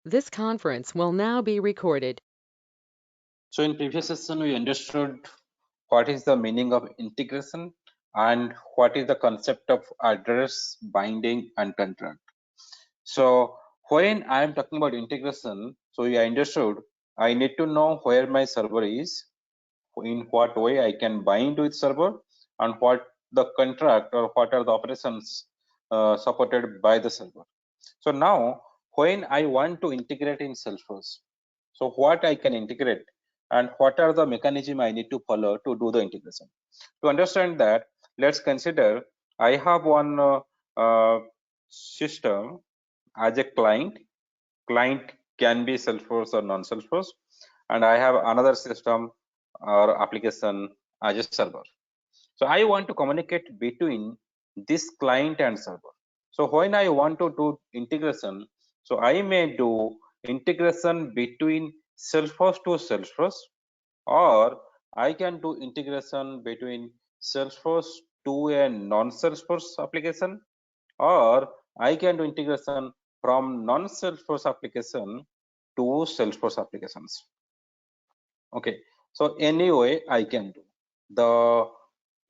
This conference will now be recorded. So in previous session, we understood what is the meaning of integration and what is the concept of address, binding, and contract. So when I am talking about integration, so I understood I need to know where my server is, in what way I can bind with server, and what the contract or what are the operations supported by the server. So now when I want to integrate in Salesforce, so what I can integrate and what are the mechanism I need to follow to do the integration. To understand that, let's consider I have one system as a client. Client can be Salesforce or non-Salesforce, and I have another system or application as a server. So I want to communicate between this client and server. So when I want to do integration, so I may do integration between Salesforce to Salesforce, or I can do integration between Salesforce to a non-Salesforce application, or I can do integration from non-Salesforce application to Salesforce applications. Okay, so anyway I can do. The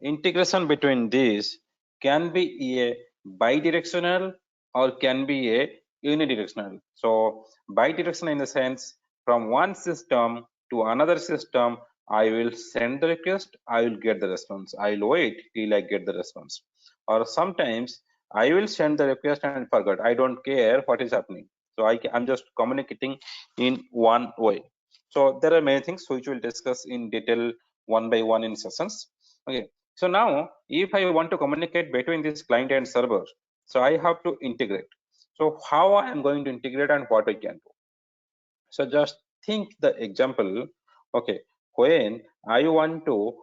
integration between these can be a bidirectional or can be a unidirectional. So bidirectional in the sense from one system to another system, I will send the request, I will get the response. I will wait till I get the response. Or sometimes I will send the request and forget. I don't care what is happening. So I'm just communicating in one way. So there are many things which we'll discuss in detail one by one in sessions. Okay. So now if I want to communicate between this client and server, so I have to integrate. So how I am going to integrate and what I can do. So just think the example. Okay, when I want to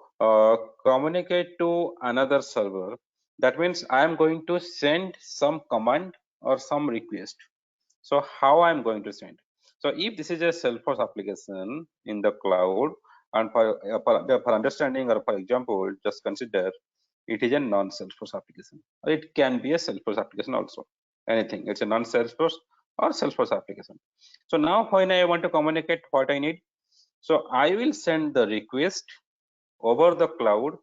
communicate to another server, that means I am going to send some command or some request. So how I'm going to send? So if this is a Salesforce application in the cloud, and for understanding or for example, just consider it is a non-Salesforce application. Or it can be a Salesforce application also. Anything. It's a non-Salesforce or Salesforce application. So now when I want to communicate what I need, so I will send the request over the cloud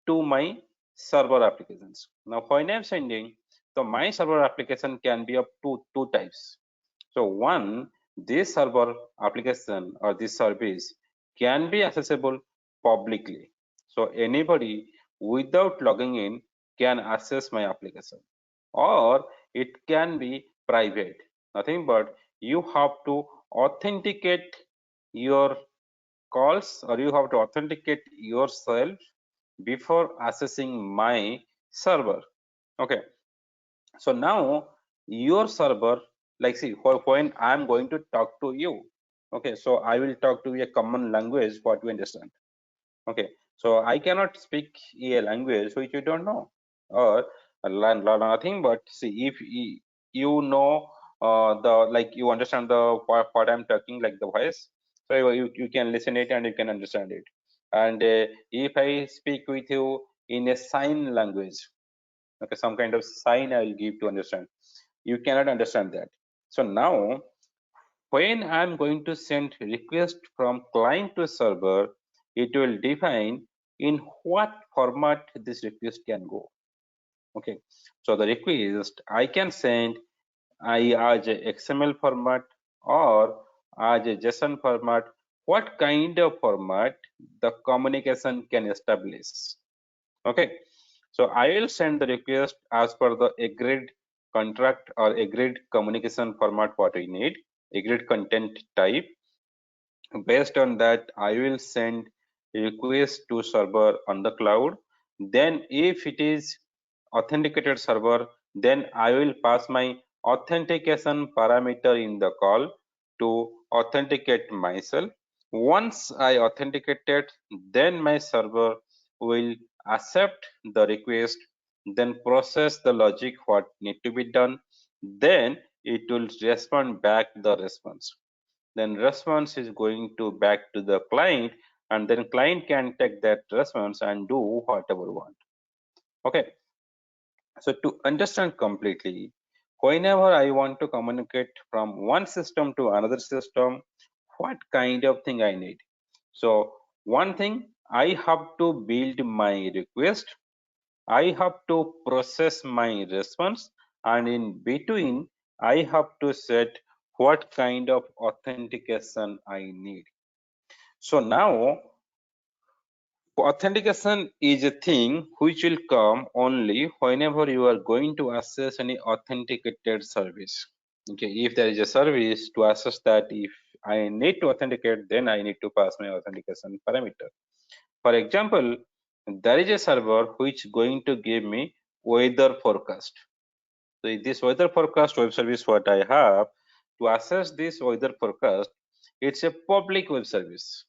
to my server applications. Now when I'm sending, so my server application can be of two types. So one, this server application or this service can be accessible publicly. So anybody without logging in can access my application, or it can be private. Nothing but you have to authenticate your calls, or you have to authenticate yourself before accessing my server. Okay, so now your server, like see, when I'm going to talk to you, okay, so I will talk to a common language what you understand. Okay, so I cannot speak a language which you don't know, or nothing but see if you know the, like you understand the what I'm talking, like the voice, so you can listen it and you can understand it. And if I speak with you in a sign language, okay, some kind of sign I will give to understand, you cannot understand that. So now when I'm going to send request from client to server, it will define in what format this request can go. Okay, so the request I can send as a XML format or as a JSON format. What kind of format the communication can establish? Okay, so I will send the request as per the agreed contract or agreed communication format what we need, agreed content type. Based on that, I will send request to server on the cloud. Then if it is authenticated server, then I will pass my authentication parameter in the call to authenticate myself. Once I authenticated, then my server will accept the request, then process the logic what need to be done, then it will respond back the response. Then response is going to back to the client, and then client can take that response and do whatever want. Okay, so to understand completely, Whenever I want to communicate from one system to another system, what kind of thing I need? So one thing, I have to build my request, I have to process my response, and in between, I have to set what kind of authentication I need. So now, authentication is a thing which will come only whenever you are going to access any authenticated service. Okay, if there is a service, to access that, if I need to authenticate, then I need to pass my authentication parameter. For example, there is a server which going to give me weather forecast. So this weather forecast web service what I have, to access this weather forecast, it's a public web service,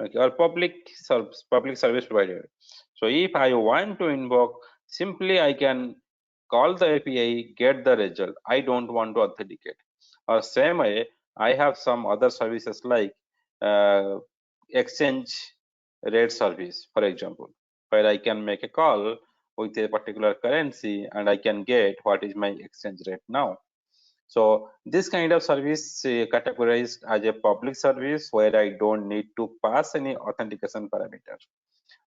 okay, or public service provider. So if I want to invoke, simply I can call the API, get the result. I don't want to authenticate. Or same way, I have some other services like uh, exchange rate service, for example, where I can make a call with a particular currency and I can get what is my exchange rate now. So this kind of service categorized as a public service where I don't need to pass any authentication parameter.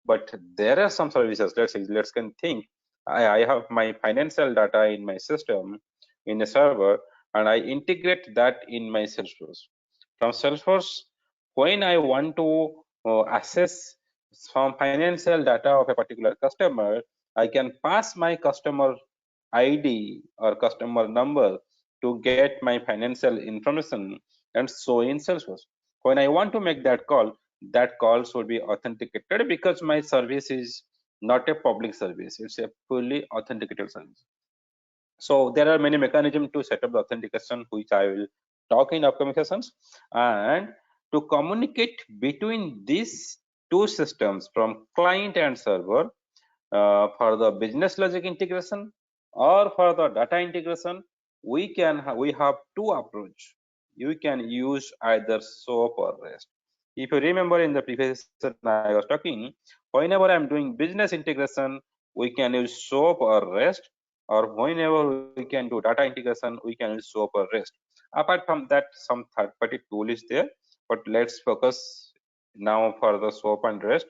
But there are some services, let's can think, I have my financial data in my system in a server and I integrate that in my Salesforce. From Salesforce, when I want to access some financial data of a particular customer, I can pass my customer ID or customer number to get my financial information and show in Salesforce. When I want to make that call should be authenticated because my service is not a public service, it's a fully authenticated service. So there are many mechanisms to set up the authentication, which I will talk in upcoming sessions. And to communicate between these two systems from client and server, for the business logic integration or for the data integration, we have two approach. You can use either SOAP or REST. If you remember in the previous session I was talking, whenever I'm doing business integration, we can use SOAP or REST, or whenever we can do data integration, we can use SOAP or REST. Apart from that, some third-party tool is there, but let's focus now for the SOAP and REST.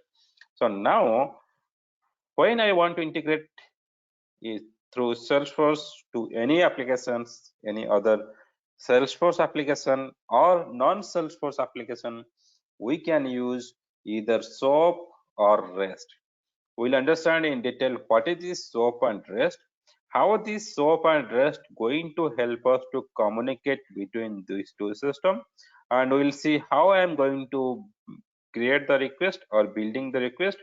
So now, when I want to integrate is through Salesforce to any applications, any other Salesforce application or non-Salesforce application, we can use either SOAP or REST. We'll understand in detail what is this SOAP and REST, how this SOAP and REST going to help us to communicate between these two systems, and we'll see how I am going to create the request or building the request,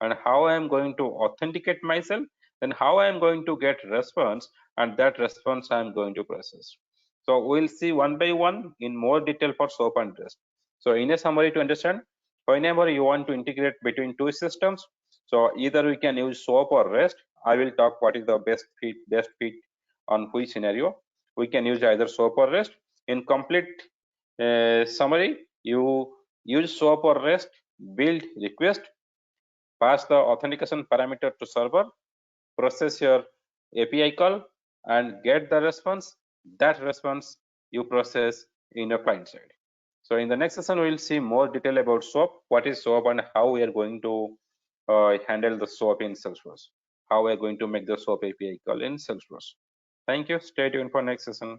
and how I am going to authenticate myself, then how I am going to get response, and that response I am going to process. So we'll see one by one in more detail for SOAP and REST. So in a summary, to understand, whenever you want to integrate between two systems, so either we can use SOAP or REST. I will talk what is the best fit on which scenario. We can use either SOAP or REST. In complete summary, you use SOAP or REST, build request, pass the authentication parameter to server, process your API call, and get the response. That response you process in your client side. So in the next session, we'll see more detail about SOAP, what is SOAP, and how we are going to handle the SOAP in Salesforce, how we are going to make the SOAP API call in Salesforce. Thank you. Stay tuned for next session.